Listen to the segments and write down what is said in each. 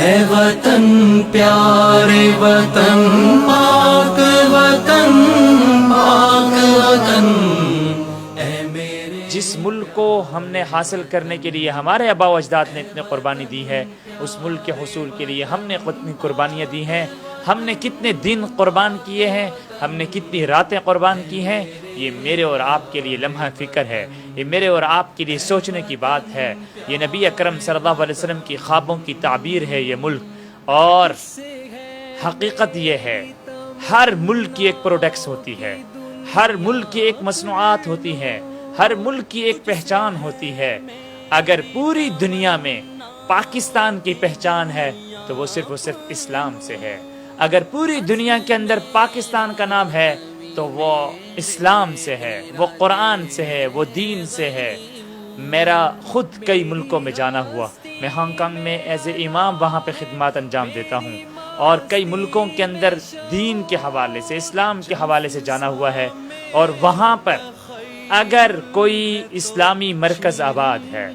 اے وطن پیارے وطن پاک وطن پاک وطن اے میرے جس ملک کو ہم نے حاصل کرنے کے لیے ہمارے آباء و اجداد نے اتنی قربانی دی ہے، اس ملک کے حصول کے لیے ہم نے کتنی قربانیاں دی ہیں، ہم نے کتنے دن قربان کیے ہیں، ہم نے کتنی راتیں قربان کی ہیں، یہ میرے اور آپ کے لیے لمحہ فکر ہے، یہ میرے اور آپ کے لیے سوچنے کی بات ہے۔ یہ نبی اکرم صلی اللہ علیہ وسلم کی خوابوں کی تعبیر ہے یہ ملک، اور حقیقت یہ ہے ہر ملک کی ایک پروڈکٹس ہوتی ہے، ہر ملک کی ایک مصنوعات ہوتی ہے، ہر ملک کی ایک پہچان ہوتی ہے۔ اگر پوری دنیا میں پاکستان کی پہچان ہے تو وہ صرف اسلام سے ہے۔ اگر پوری دنیا کے اندر پاکستان کا نام ہے تو وہ اسلام سے ہے، وہ قرآن سے ہے، وہ دین سے ہے۔ میرا خود کئی ملکوں میں جانا ہوا، میں ہانگ کانگ میں ایز اے امام وہاں پہ خدمات انجام دیتا ہوں، اور کئی ملکوں کے اندر دین کے حوالے سے، اسلام کے حوالے سے جانا ہوا ہے، اور وہاں پر اگر کوئی اسلامی مرکز آباد ہے،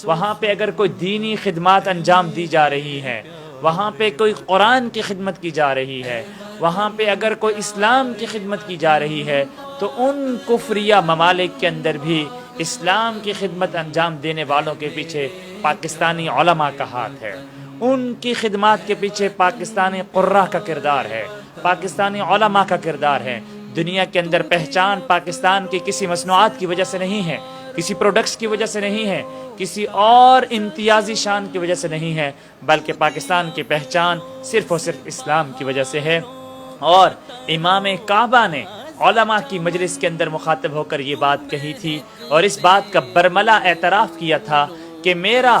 وہاں پہ اگر کوئی دینی خدمات انجام دی جا رہی ہیں، وہاں پہ کوئی قرآن کی خدمت کی جا رہی ہے، وہاں پہ اگر کوئی اسلام کی خدمت کی جا رہی ہے، تو ان کفریہ ممالک کے اندر بھی اسلام کی خدمت انجام دینے والوں کے پیچھے پاکستانی علماء کا ہاتھ ہے، ان کی خدمات کے پیچھے پاکستانی قراء کا کردار ہے، پاکستانی علماء کا کردار ہے۔ دنیا کے اندر پہچان پاکستان کی کسی مصنوعات کی وجہ سے نہیں ہے، کسی پروڈکٹس کی وجہ سے نہیں ہے، کسی اور امتیازی شان کی وجہ سے نہیں ہے، بلکہ پاکستان کی پہچان صرف اور صرف اسلام کی وجہ سے ہے۔ اور امام کعبہ نے علماء کی مجلس کے اندر مخاطب ہو کر یہ بات کہی تھی، اور اس بات کا برملا اعتراف کیا تھا کہ میرا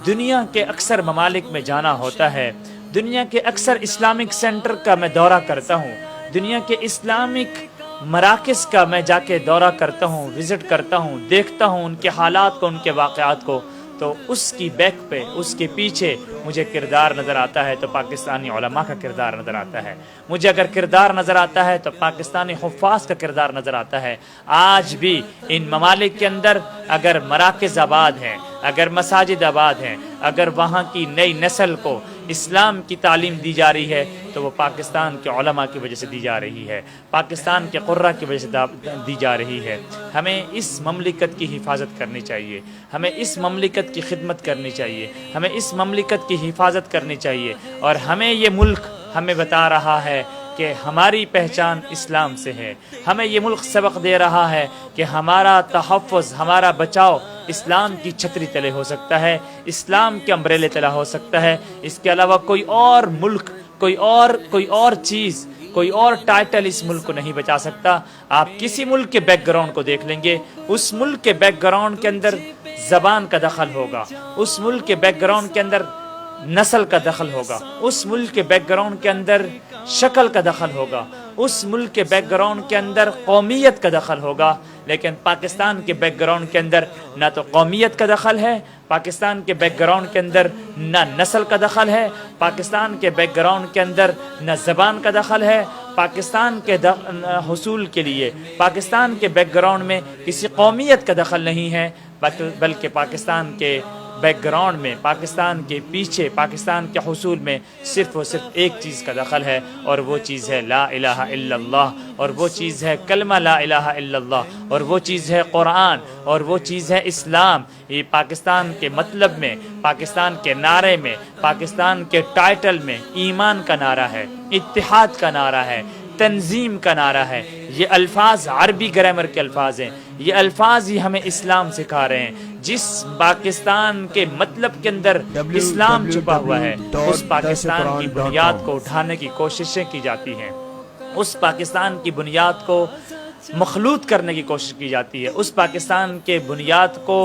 دنیا کے اکثر ممالک میں جانا ہوتا ہے، دنیا کے اکثر اسلامک سینٹر کا میں دورہ کرتا ہوں، دنیا کے اسلامک مراکز کا میں جا کے دورہ کرتا ہوں، وزٹ کرتا ہوں، دیکھتا ہوں ان کے حالات کو، ان کے واقعات کو، تو اس کی بیک پہ، اس کے پیچھے مجھے کردار نظر آتا ہے تو پاکستانی علماء کا کردار نظر آتا ہے۔ مجھے اگر کردار نظر آتا ہے تو پاکستانی حفاظ کا کردار نظر آتا ہے۔ آج بھی ان ممالک کے اندر اگر مراکز آباد ہیں، اگر مساجد آباد ہیں، اگر وہاں کی نئی نسل کو اسلام کی تعلیم دی جا رہی ہے تو وہ پاکستان کے علماء کی وجہ سے دی جا رہی ہے، پاکستان کے قراء کی وجہ سے دی جا رہی ہے۔ ہمیں اس مملکت کی حفاظت کرنی چاہیے، ہمیں اس مملکت کی خدمت کرنی چاہیے، ہمیں اس مملکت کی حفاظت کرنی چاہیے، اور ہمیں یہ ملک ہمیں بتا رہا ہے کہ ہماری پہچان اسلام سے ہے۔ ہمیں یہ ملک سبق دے رہا ہے کہ ہمارا تحفظ، ہمارا بچاؤ اسلام کی چھتری تلے ہو سکتا ہے، اسلام کے امبریلے تلے ہو سکتا ہے۔ اس کے علاوہ کوئی اور ملک، کوئی اور چیز، کوئی اور ٹائٹل اس ملک کو نہیں بچا سکتا۔ آپ کسی ملک کے بیک گراؤنڈ کو دیکھ لیں گے، اس ملک کے بیک گراؤنڈ کے اندر زبان کا دخل ہوگا، اس ملک کے بیک گراؤنڈ کے اندر نسل کا دخل ہوگا، اس ملک کے بیک گراؤنڈ کے اندر شکل کا دخل ہوگا، اس ملک کے بیک گراؤنڈ کے اندر قومیت کا دخل ہوگا۔ لیکن پاکستان کے بیک گراؤنڈ کے اندر نہ تو قومیت کا دخل ہے، پاکستان کے بیک گراؤنڈ کے اندر نہ نسل کا دخل ہے، پاکستان کے بیک گراؤنڈ کے اندر نہ زبان کا دخل ہے۔ پاکستان کے حصول کے لیے پاکستان کے بیک گراؤنڈ میں کسی قومیت کا دخل نہیں ہے، بلکہ پاکستان کے بیک گراؤنڈ میں، پاکستان کے پیچھے، پاکستان کے حصول میں صرف اور صرف ایک چیز کا دخل ہے، اور وہ چیز ہے لا الہ الا اللہ، اور وہ چیز ہے کلمہ لا الہ الا اللہ، اور وہ چیز ہے قرآن، اور وہ چیز ہے اسلام۔ یہ پاکستان کے مطلب میں، پاکستان کے نعرے میں، پاکستان کے ٹائٹل میں ایمان کا نعرہ ہے، اتحاد کا نعرہ ہے، تنظیم کا نعرہ ہے۔ یہ الفاظ عربی گرامر کے الفاظ ہیں، یہ الفاظ ہی ہمیں اسلام سکھا رہے ہیں۔ جس پاکستان کے مطلب کے اندر اسلام چھپا ہوا ہے، اس پاکستان کی بنیاد کو اٹھانے کی کوششیں کی جاتی ہیں، اس پاکستان کی بنیاد کو مخلوط کرنے کی کوشش کی جاتی ہے، اس پاکستان کے بنیاد کو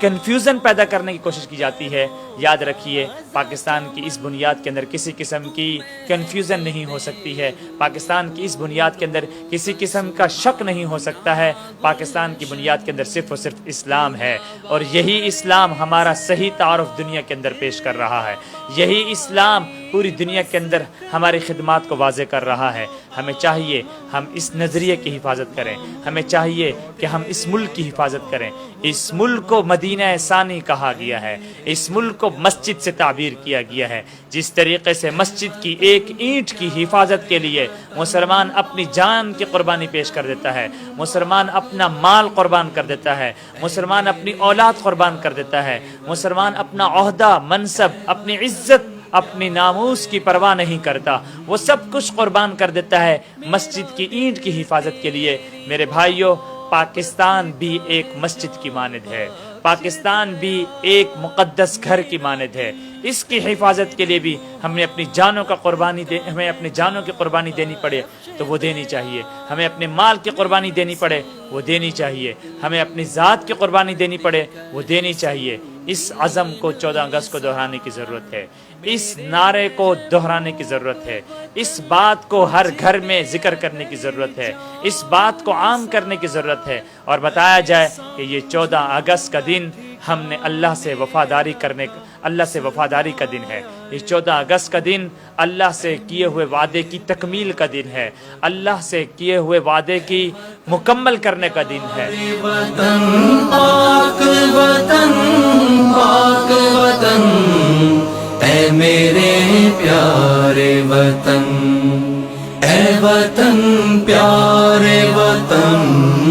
کنفیوژن پیدا کرنے کی کوشش کی جاتی ہے۔ یاد رکھیے، پاکستان کی اس بنیاد کے اندر کسی قسم کی کنفیوژن نہیں ہو سکتی ہے، پاکستان کی اس بنیاد کے اندر کسی قسم کا شک نہیں ہو سکتا ہے۔ پاکستان کی بنیاد کے اندر صرف اور صرف اسلام ہے، اور یہی اسلام ہمارا صحیح تعارف دنیا کے اندر پیش کر رہا ہے، یہی اسلام پوری دنیا کے اندر ہماری خدمات کو واضح کر رہا ہے. ہمیں چاہیے ہم اس نظریے کی حفاظت کریں. ہمیں چاہیے کہ ہم اس ملک کی حفاظت کریں. اس ملک کو مدینہ ثانی کہا گیا ہے. اس ملک کو مسجد سے تعبیر کیا گیا ہے. جس طریقے سے مسجد کی ایک اینٹ کی حفاظت کے لیے مسلمان اپنی جان کی قربانی پیش کر دیتا ہے, مسلمان اپنا مال قربان کر دیتا ہے, مسلمان اپنی اولاد قربان کر دیتا ہے, مسلمان اپنا عہدہ, منصب, اپنی عزت, اپنی ناموس کی پرواہ نہیں کرتا, وہ سب کچھ قربان کر دیتا ہے مسجد کی اینٹ کی حفاظت کے لیے. میرے بھائیوں, پاکستان بھی ایک مسجد کی مانند ہے. پاکستان بھی ایک مقدس گھر کی مانند ہے. اس کی حفاظت کے لیے بھی ہمیں اپنی جانوں کی قربانی دینی پڑے تو وہ دینی چاہیے. ہمیں اپنے مال کی قربانی دینی پڑے وہ دینی چاہیے. ہمیں اپنی ذات کی قربانی دینی پڑے وہ دینی چاہیے. اس عزم کو 14 اگست کو دہرانے کی ضرورت ہے. اس نعرے کو دہرانے کی ضرورت ہے. اس بات کو ہر گھر میں ذکر کرنے کی ضرورت ہے. اس بات کو عام کرنے کی ضرورت ہے اور بتایا جائے کہ یہ 14 اگست کا دن ہم نے اللہ سے وفاداری کا دن ہے. یہ 14 اگست کا دن اللہ سے کیے ہوئے وعدے کی تکمیل کا دن ہے. اللہ سے کیے ہوئے وعدے کی مکمل کرنے کا دن ہے. وطن پاک وطن پاک وطن اے میرے پیارے وطن, اے وطن پیارے وطن.